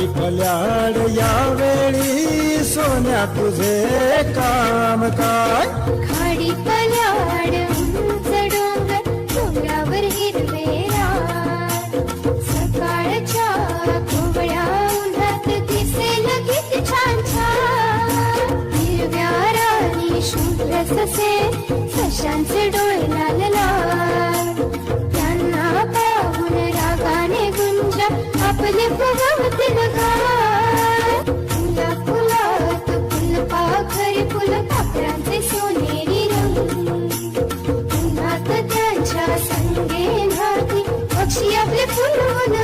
खाडी पल्याड यावेळी सोन्या तुझे काम काय? खाडी पल्याड उंच डोंगर, डोंगरावर हिरवे रान. सकाळच्या कोवळ्या उन्हात दिसेल किती छान छान. हिरव्या रानी शुभ्र ससे, सशांचे डोळे लाल लाल. त्यांना पाहून रागाने गुंजा आपले फुगवतील गाल. फुला फुलात फुलपाखरी, फुलपाखरांचे सोनेरी रंग. उन्हात त्यांच्या संगे नाती, पक्षी आपले फुलवून